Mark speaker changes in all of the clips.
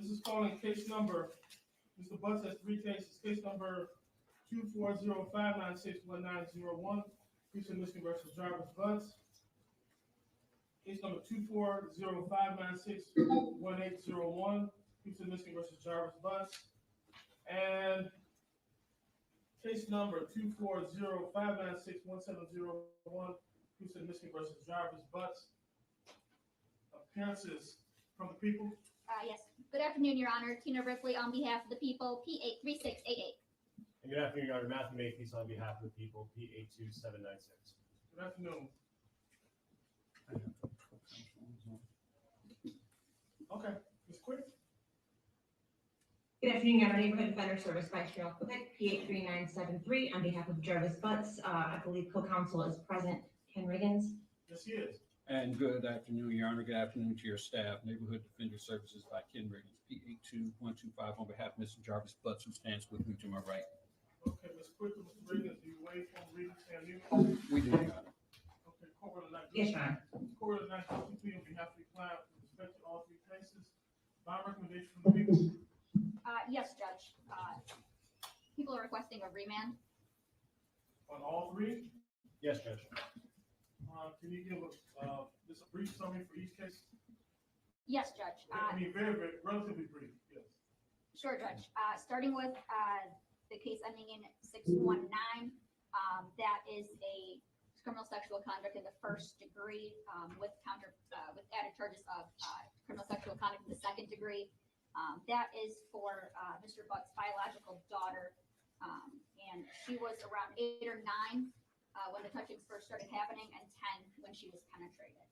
Speaker 1: This is calling case number, Mr. Butts has three cases. Case number 240-596-1901, Houston, Michigan versus Jarvis Butts. Case number 240-596-1801, Houston, Michigan versus Jarvis Butts. And case number 240-596-1701, Houston, Michigan versus Jarvis Butts. Appearances from the people.
Speaker 2: Yes. Good afternoon, Your Honor. Tina Ripley on behalf of the people, P83688.
Speaker 3: And good afternoon, Your Honor. Matthew Makepeace on behalf of the people, P82796.
Speaker 1: Good afternoon. Okay, Ms. Quick.
Speaker 4: Good afternoon, Your Honor. Neighborhood Defender Service Vice Chair Quebec, P83973 on behalf of Jarvis Butts. I believe co-counsel is present. Ken Riggins.
Speaker 1: Yes, he is.
Speaker 5: And good afternoon, Your Honor. Good afternoon to your staff. Neighborhood Defender Services by Ken Riggins, P82125 on behalf of Mr. Jarvis Butts, who stands with me to my right.
Speaker 1: Okay, Ms. Quick and Mr. Riggins, do you waive from reading and you?
Speaker 5: We do, Your Honor.
Speaker 1: Okay, court order not
Speaker 4: Yes, Your Honor.
Speaker 1: Court order not guilty on behalf of the client with respect to all three cases. My recommendation from the people.
Speaker 2: Yes, Judge. People are requesting a remand.
Speaker 1: On all three.
Speaker 3: Yes, Judge.
Speaker 1: Can you give us just a brief summary for each case?
Speaker 2: Yes, Judge.
Speaker 1: I mean, very, relatively brief, yes.
Speaker 2: Sure, Judge. Starting with the case ending in 619, that is a criminal sexual conduct in the first degree with added charges of criminal sexual conduct in the second degree. That is for Mr. Butts' biological daughter, and she was around 8 or 9 when the touchings first started happening, and 10 when she was penetrated.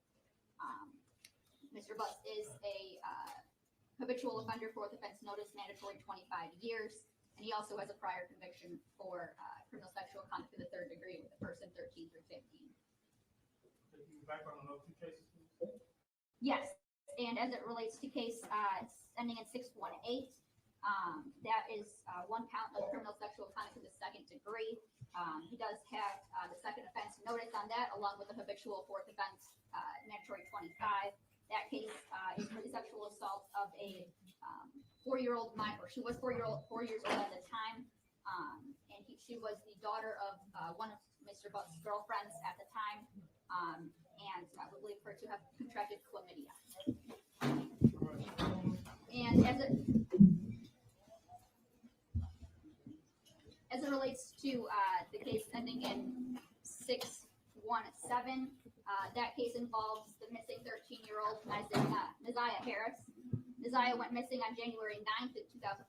Speaker 2: Mr. Butts is a habitual offender, fourth offense notice, mandatory 25 years, and he also has a prior conviction for criminal sexual conduct in the third degree with a person 13 through 15.
Speaker 1: Can you background on those two cases, please?
Speaker 2: Yes, and as it relates to case ending in 618, that is one count of criminal sexual conduct in the second degree. He does have the second offense notice on that, along with the habitual fourth offense mandatory 25. That case is for the sexual assault of a 4-year-old minor. She was 4 years old at the time, and she was the daughter of one of Mr. Butts' girlfriends at the time, and I would believe her to have contracted chlamydia. And as it relates to the case ending in 617, that case involves the missing 13-year-old NaZiyah Harris. NaZiyah went missing on January 9th of 2024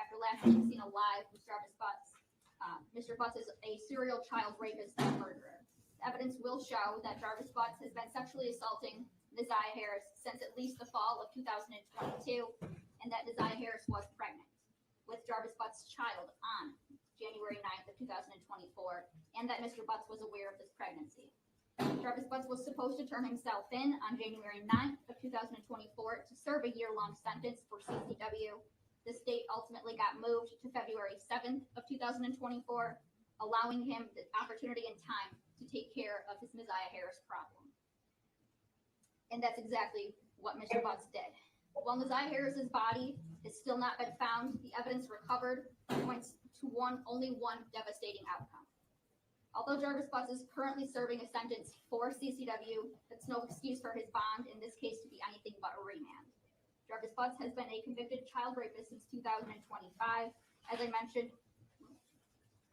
Speaker 2: after last being seen alive with Jarvis Butts. Mr. Butts is a serial child rapist and murderer. Evidence will show that Jarvis Butts has been sexually assaulting NaZiyah Harris since at least the fall of 2022, and that NaZiyah Harris was pregnant with Jarvis Butts' child on January 9th of 2024, and that Mr. Butts was aware of this pregnancy. Jarvis Butts was supposed to turn himself in on January 9th of 2024 to serve a year-long sentence for CCW. This date ultimately got moved to February 7th of 2024, allowing him the opportunity and time to take care of his NaZiyah Harris problem. And that's exactly what Mr. Butts did. While NaZiyah Harris's body has still not been found, the evidence recovered points to only one devastating outcome. Although Jarvis Butts is currently serving a sentence for CCW, that's no excuse for his bond in this case to be anything but a remand. Jarvis Butts has been a convicted child rapist since 2025, as I mentioned,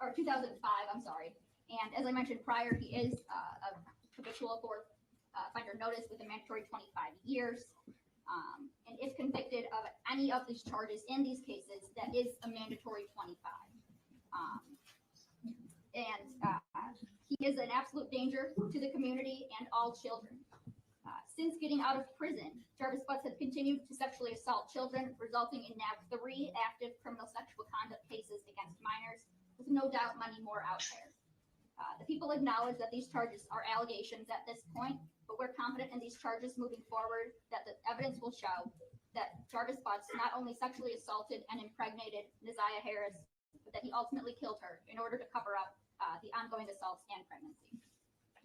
Speaker 2: or 2005, I'm sorry. And as I mentioned prior, he is a habitual fourth offender notice with a mandatory 25 years. And if convicted of any of these charges in these cases, that is a mandatory 25. He is an absolute danger to the community and all children. Since getting out of prison, Jarvis Butts has continued to sexually assault children, resulting in now 3 active criminal sexual conduct cases against minors, with no doubt many more out there. The people acknowledge that these charges are allegations at this point, but we're confident in these charges moving forward that the evidence will show that Jarvis Butts not only sexually assaulted and impregnated NaZiyah Harris, but that he ultimately killed her in order to cover up the ongoing assaults and pregnancy.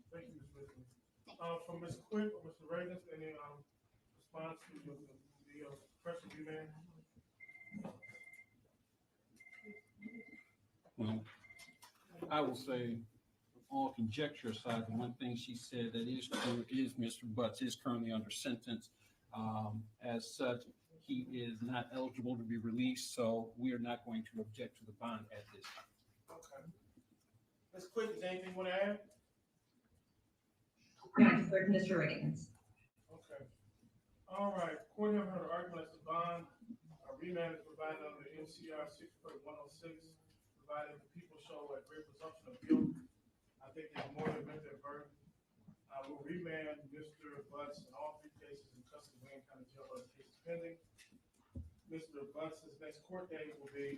Speaker 1: Thank you, Ms. Whitley. From Ms. Quick or Mr. Reagan, any response to the question remand?
Speaker 5: Well, I will say, all conjecture aside, the one thing she said that is true is Mr. Butts is currently under sentence. As such, he is not eligible to be released, so we are not going to object to the bond at this time.
Speaker 1: Okay. Ms. Quick, is there anything you want to add?
Speaker 4: No, I defer to Mr. Riggins.
Speaker 1: Okay. All right, court have heard an argument as to bond. A remand is provided under NCR 6.106, provided the people show a great presumption of guilt. I think there's more than met their burden. I will remand Mr. Butts in all three cases in custody of Wayne County Jail while the case is pending. Mr. Butts' next court date will be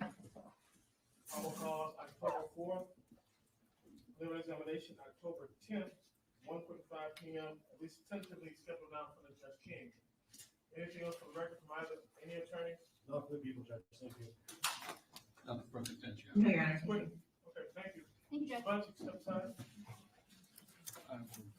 Speaker 1: probable cause October 4th. Liver examination October 10th, 1:45 p.m. At least tentatively scheduled now for the Judge King. Anything else for the record from either any attorney?
Speaker 3: No, for the people, Judge, thank you.
Speaker 5: Nothing from the bench, Your
Speaker 4: No,
Speaker 5: Honor.
Speaker 4: Your Honor.
Speaker 1: Quick. Okay, thank you.
Speaker 2: Thank you, Judge.
Speaker 1: Butts, you step aside.
Speaker 5: I approve.